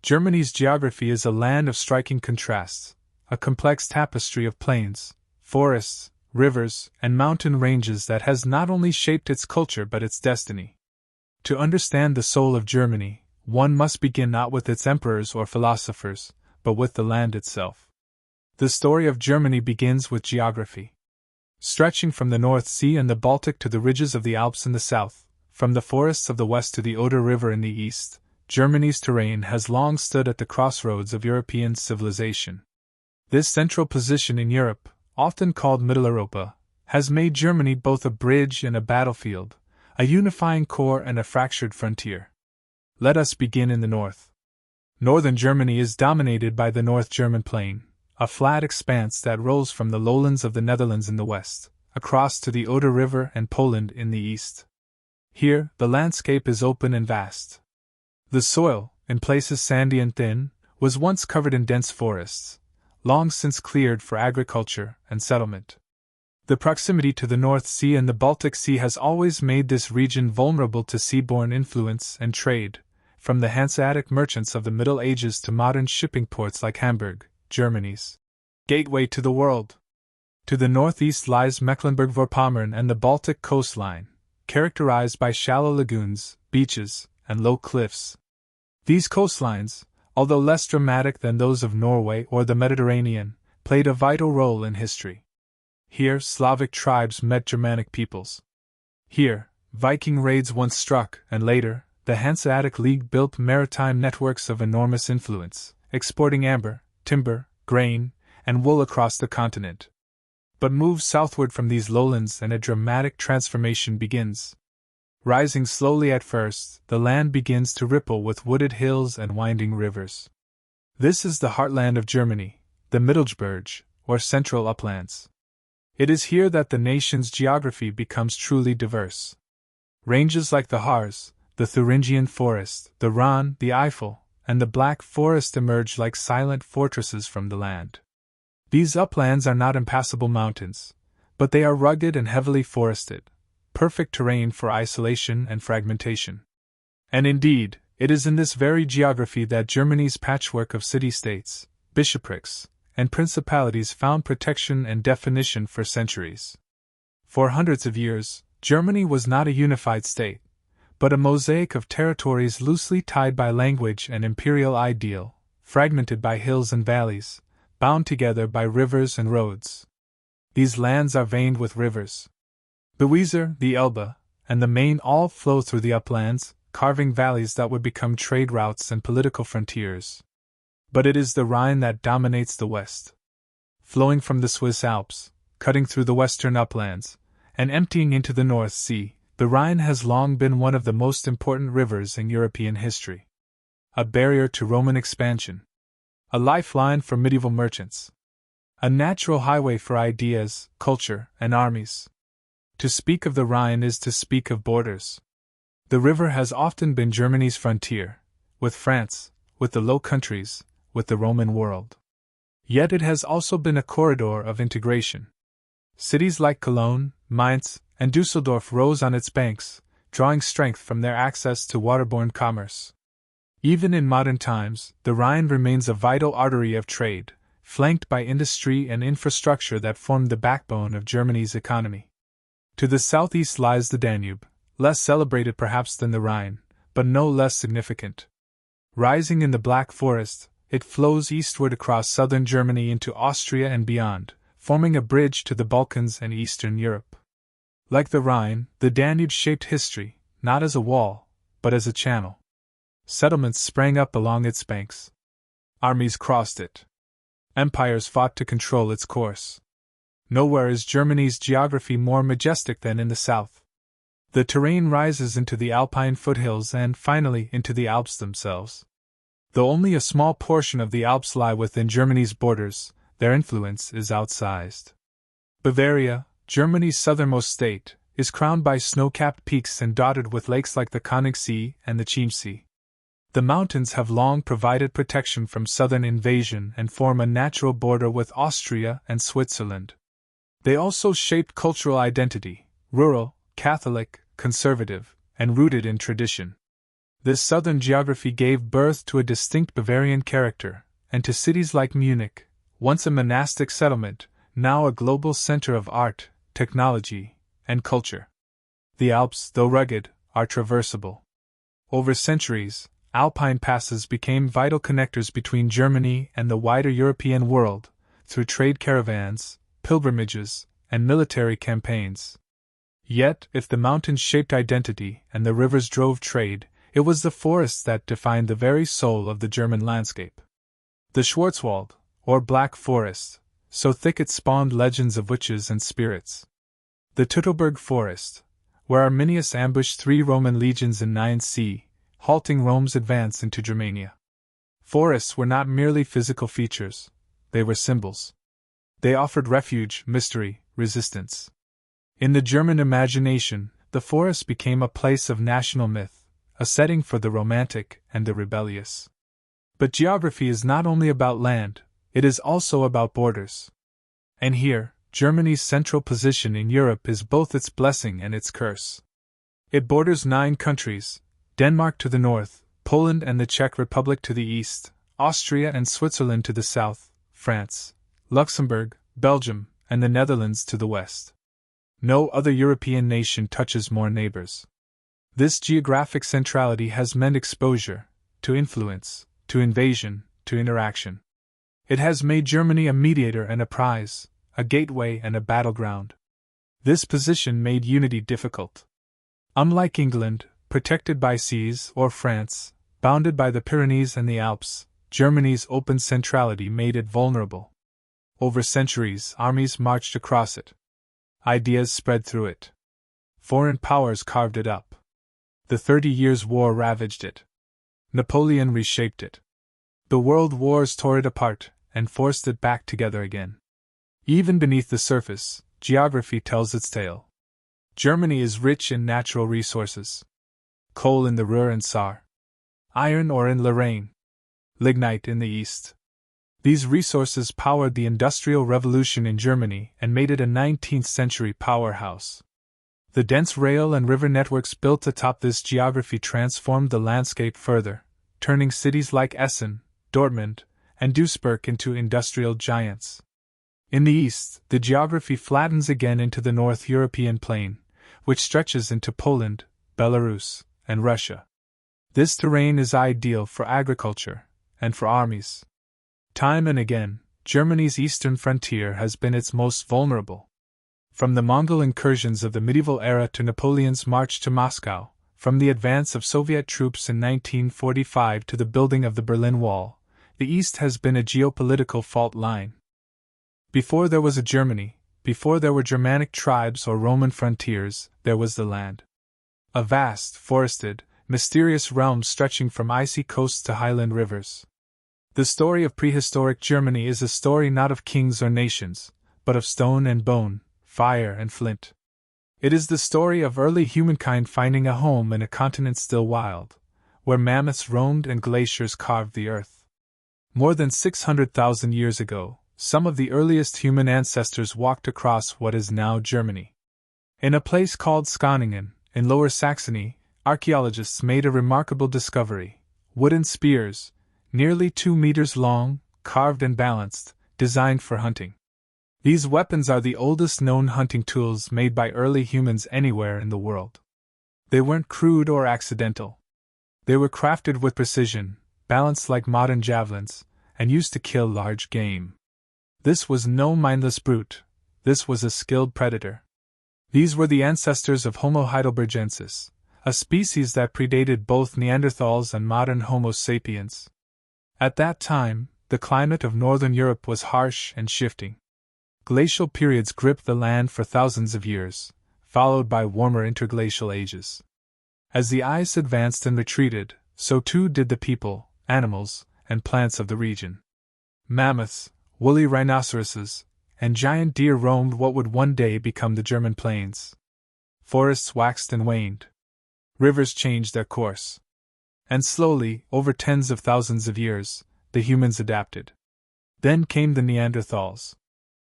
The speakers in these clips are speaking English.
Germany's geography is a land of striking contrasts, a complex tapestry of plains, forests, rivers, and mountain ranges that has not only shaped its culture but its destiny. To understand the soul of Germany, one must begin not with its emperors or philosophers, but with the land itself. The story of Germany begins with geography. Stretching from the North Sea and the Baltic to the ridges of the Alps in the south, from the forests of the west to the Oder River in the east, Germany's terrain has long stood at the crossroads of European civilization. This central position in Europe, often called Middle Europa, has made Germany both a bridge and a battlefield, a unifying core and a fractured frontier. Let us begin in the north. Northern Germany is dominated by the North German Plain, a flat expanse that rolls from the lowlands of the Netherlands in the west, across to the Oder River and Poland in the east. Here, the landscape is open and vast. The soil, in places sandy and thin, was once covered in dense forests, long since cleared for agriculture and settlement. The proximity to the North Sea and the Baltic Sea has always made this region vulnerable to seaborne influence and trade, from the Hanseatic merchants of the Middle Ages to modern shipping ports like Hamburg, Germany's gateway to the world. To the northeast lies Mecklenburg-Vorpommern and the Baltic coastline, characterized by shallow lagoons, beaches, and low cliffs. These coastlines, although less dramatic than those of Norway or the Mediterranean, played a vital role in history. Here, Slavic tribes met Germanic peoples. Here, Viking raids once struck, and later, the Hanseatic League built maritime networks of enormous influence, exporting amber, timber, grain, and wool across the continent. But move southward from these lowlands and a dramatic transformation begins. Rising slowly at first, the land begins to ripple with wooded hills and winding rivers. This is the heartland of Germany, the Mittelgebirge, or Central Uplands. It is here that the nation's geography becomes truly diverse. Ranges like the Harz, the Thuringian Forest, the Rhön, the Eifel, and the Black Forest emerge like silent fortresses from the land. These uplands are not impassable mountains, but they are rugged and heavily forested, perfect terrain for isolation and fragmentation. And indeed, it is in this very geography that Germany's patchwork of city-states, bishoprics, and principalities found protection and definition for centuries. For hundreds of years, Germany was not a unified state, but a mosaic of territories loosely tied by language and imperial ideal, fragmented by hills and valleys, bound together by rivers and roads. These lands are veined with rivers. The Weser, the Elbe, and the Main all flow through the uplands, carving valleys that would become trade routes and political frontiers. But it is the Rhine that dominates the west. Flowing from the Swiss Alps, cutting through the western uplands, and emptying into the North Sea, the Rhine has long been one of the most important rivers in European history. A barrier to Roman expansion. A lifeline for medieval merchants. A natural highway for ideas, culture, and armies. To speak of the Rhine is to speak of borders. The river has often been Germany's frontier, with France, with the Low Countries, with the Roman world. Yet it has also been a corridor of integration. Cities like Cologne, Mainz, and Dusseldorf rose on its banks, drawing strength from their access to waterborne commerce. Even in modern times, the Rhine remains a vital artery of trade, flanked by industry and infrastructure that formed the backbone of Germany's economy. To the southeast lies the Danube, less celebrated perhaps than the Rhine, but no less significant. Rising in the Black Forest, it flows eastward across southern Germany into Austria and beyond, forming a bridge to the Balkans and Eastern Europe. Like the Rhine, the Danube shaped history, not as a wall, but as a channel. Settlements sprang up along its banks. Armies crossed it. Empires fought to control its course. Nowhere is Germany's geography more majestic than in the south. The terrain rises into the Alpine foothills and, finally, into the Alps themselves. Though only a small portion of the Alps lie within Germany's borders, their influence is outsized. Bavaria, Germany's southernmost state, is crowned by snow-capped peaks and dotted with lakes like the Königssee and the Chiemsee. The mountains have long provided protection from southern invasion and form a natural border with Austria and Switzerland. They also shaped cultural identity, rural, Catholic, conservative, and rooted in tradition. This southern geography gave birth to a distinct Bavarian character, and to cities like Munich, once a monastic settlement, now a global center of art, technology, and culture. The Alps, though rugged, are traversable. Over centuries, Alpine passes became vital connectors between Germany and the wider European world, through trade caravans, pilgrimages, and military campaigns. Yet, if the mountains shaped identity and the rivers drove trade, it was the forests that defined the very soul of the German landscape. The Schwarzwald, or Black Forest, so thick it spawned legends of witches and spirits. The Teutoburg Forest, where Arminius ambushed 3 Roman legions in 9c, halting Rome's advance into Germania. Forests were not merely physical features, they were symbols. They offered refuge, mystery, resistance. In the German imagination, the forest became a place of national myth, a setting for the romantic and the rebellious. But geography is not only about land, it is also about borders. And here, Germany's central position in Europe is both its blessing and its curse. It borders 9 countries: Denmark to the north, Poland and the Czech Republic to the east, Austria and Switzerland to the south, France, Luxembourg, Belgium, and the Netherlands to the west. No other European nation touches more neighbors. This geographic centrality has meant exposure, to influence, to invasion, to interaction. It has made Germany a mediator and a prize, a gateway and a battleground. This position made unity difficult. Unlike England, protected by seas, or France, bounded by the Pyrenees and the Alps, Germany's open centrality made it vulnerable. Over centuries, armies marched across it. Ideas spread through it. Foreign powers carved it up. The 30 Years' War ravaged it. Napoleon reshaped it. The world wars tore it apart and forced it back together again. Even beneath the surface, geography tells its tale. Germany is rich in natural resources. Coal in the Ruhr and Saar. Iron ore in Lorraine. Lignite in the east. These resources powered the Industrial Revolution in Germany and made it a 19th-century powerhouse. The dense rail and river networks built atop this geography transformed the landscape further, turning cities like Essen, Dortmund, and Duisburg into industrial giants. In the east, the geography flattens again into the North European plain, which stretches into Poland, Belarus, and Russia. This terrain is ideal for agriculture and for armies. Time and again, Germany's eastern frontier has been its most vulnerable. From the Mongol incursions of the medieval era to Napoleon's march to Moscow, from the advance of Soviet troops in 1945 to the building of the Berlin Wall, the East has been a geopolitical fault line. Before there was a Germany, before there were Germanic tribes or Roman frontiers, there was the land. A vast, forested, mysterious realm stretching from icy coasts to highland rivers. The story of prehistoric Germany is a story not of kings or nations, but of stone and bone, fire and flint. It is the story of early humankind finding a home in a continent still wild, where mammoths roamed and glaciers carved the earth. More than 600,000 years ago, some of the earliest human ancestors walked across what is now Germany. In a place called Skaaningen, in Lower Saxony, archaeologists made a remarkable discovery: wooden spears, nearly 2 meters long, carved and balanced, designed for hunting. These weapons are the oldest known hunting tools made by early humans anywhere in the world. They weren't crude or accidental. They were crafted with precision, balanced like modern javelins, and used to kill large game. This was no mindless brute, this was a skilled predator. These were the ancestors of Homo heidelbergensis, a species that predated both Neanderthals and modern Homo sapiens. At that time, the climate of northern Europe was harsh and shifting. Glacial periods gripped the land for thousands of years, followed by warmer interglacial ages. As the ice advanced and retreated, so too did the people, animals, and plants of the region. Mammoths, woolly rhinoceroses, and giant deer roamed what would one day become the German plains. Forests waxed and waned. Rivers changed their course. And slowly, over tens of thousands of years, the humans adapted. Then came the Neanderthals.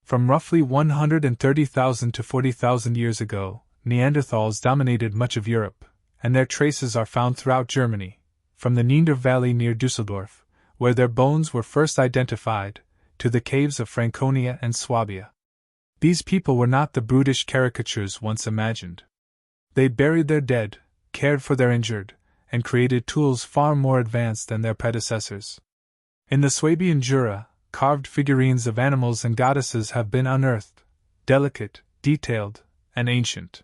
From roughly 130,000 to 40,000 years ago, Neanderthals dominated much of Europe, and their traces are found throughout Germany, from the Neander Valley near Dusseldorf, where their bones were first identified, to the caves of Franconia and Swabia. These people were not the brutish caricatures once imagined. They buried their dead, cared for their injured, and created tools far more advanced than their predecessors. In the Swabian Jura, carved figurines of animals and goddesses have been unearthed, delicate, detailed, and ancient.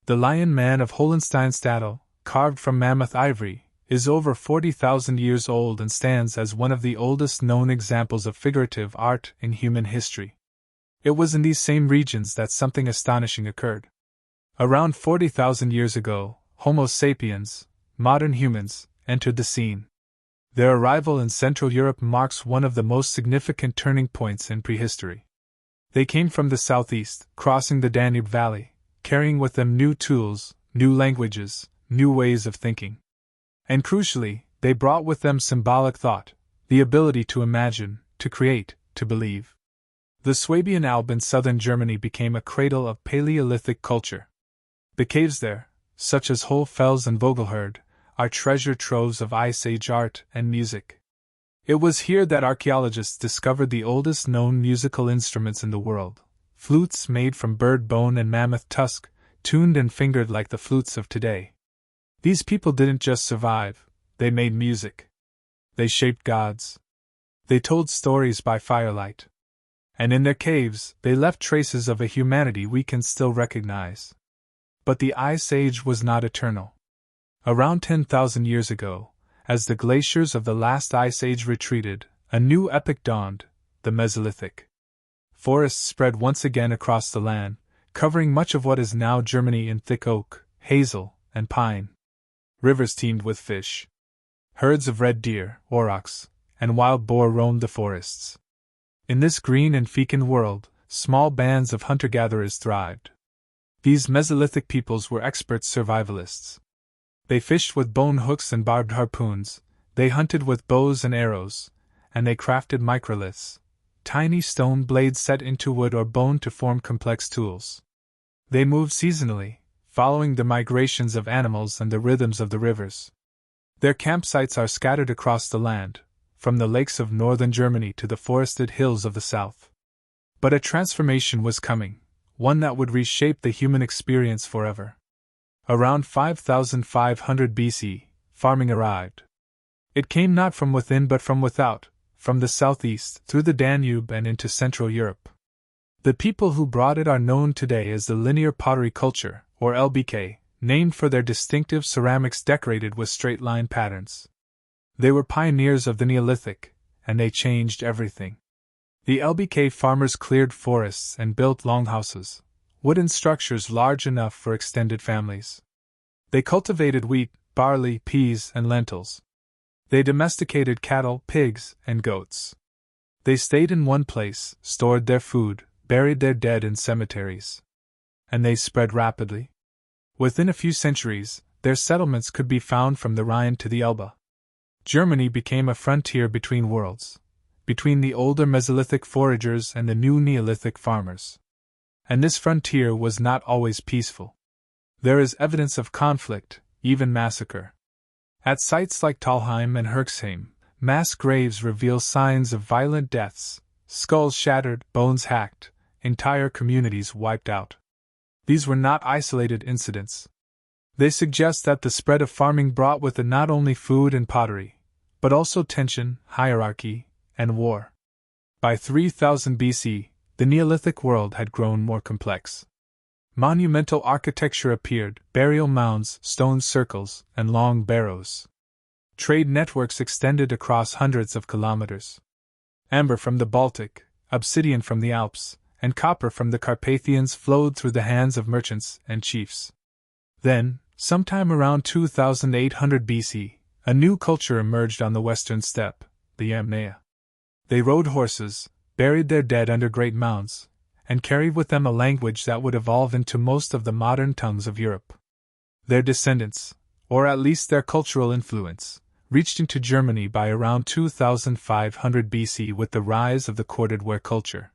The Lion Man of Hohensteinstadel, carved from mammoth ivory, is over 40,000 years old and stands as one of the oldest known examples of figurative art in human history. It was in these same regions that something astonishing occurred. Around 40,000 years ago, Homo sapiens, modern humans, entered the scene. Their arrival in Central Europe marks one of the most significant turning points in prehistory. They came from the southeast, crossing the Danube Valley, carrying with them new tools, new languages, new ways of thinking. And crucially, they brought with them symbolic thought, the ability to imagine, to create, to believe. The Swabian Alb in southern Germany became a cradle of Paleolithic culture. The caves there, such as Hohlfels and Vogelherd, are treasure troves of Ice Age art and music. It was here that archaeologists discovered the oldest known musical instruments in the world, flutes made from bird bone and mammoth tusk, tuned and fingered like the flutes of today. These people didn't just survive, they made music. They shaped gods. They told stories by firelight. And in their caves, they left traces of a humanity we can still recognize. But the Ice Age was not eternal. Around 10,000 years ago, as the glaciers of the last Ice Age retreated, a new epoch dawned, the Mesolithic. Forests spread once again across the land, covering much of what is now Germany in thick oak, hazel, and pine. Rivers teemed with fish. Herds of red deer, aurochs, and wild boar roamed the forests. In this green and fecund world, small bands of hunter-gatherers thrived. These Mesolithic peoples were expert survivalists. They fished with bone hooks and barbed harpoons, they hunted with bows and arrows, and they crafted microliths, tiny stone blades set into wood or bone to form complex tools. They moved seasonally, following the migrations of animals and the rhythms of the rivers. Their campsites are scattered across the land, from the lakes of northern Germany to the forested hills of the south. But a transformation was coming, one that would reshape the human experience forever. Around 5500 BC, farming arrived. It came not from within but from without, from the southeast, through the Danube and into Central Europe. The people who brought it are known today as the linear pottery culture, or LBK, named for their distinctive ceramics decorated with straight-line patterns. They were pioneers of the Neolithic, and they changed everything. The LBK farmers cleared forests and built longhouses, wooden structures large enough for extended families. They cultivated wheat, barley, peas, and lentils. They domesticated cattle, pigs, and goats. They stayed in one place, stored their food, buried their dead in cemeteries. And they spread rapidly. Within a few centuries, their settlements could be found from the Rhine to the Elbe. Germany became a frontier between worlds, between the older Mesolithic foragers and the new Neolithic farmers. And this frontier was not always peaceful. There is evidence of conflict, even massacre. At sites like Talheim and Herxheim, mass graves reveal signs of violent deaths, skulls shattered, bones hacked, entire communities wiped out. These were not isolated incidents. They suggest that the spread of farming brought with it not only food and pottery, but also tension, hierarchy, and war. By 3000 BC, the Neolithic world had grown more complex. Monumental architecture appeared, burial mounds, stone circles, and long barrows. Trade networks extended across hundreds of kilometers. Amber from the Baltic, obsidian from the Alps, and copper from the Carpathians flowed through the hands of merchants and chiefs. Then, sometime around 2800 BC, a new culture emerged on the western steppe, the Yamnaya. They rode horses, buried their dead under great mounds, and carried with them a language that would evolve into most of the modern tongues of Europe. Their descendants, or at least their cultural influence, reached into Germany by around 2500 BC with the rise of the corded ware culture.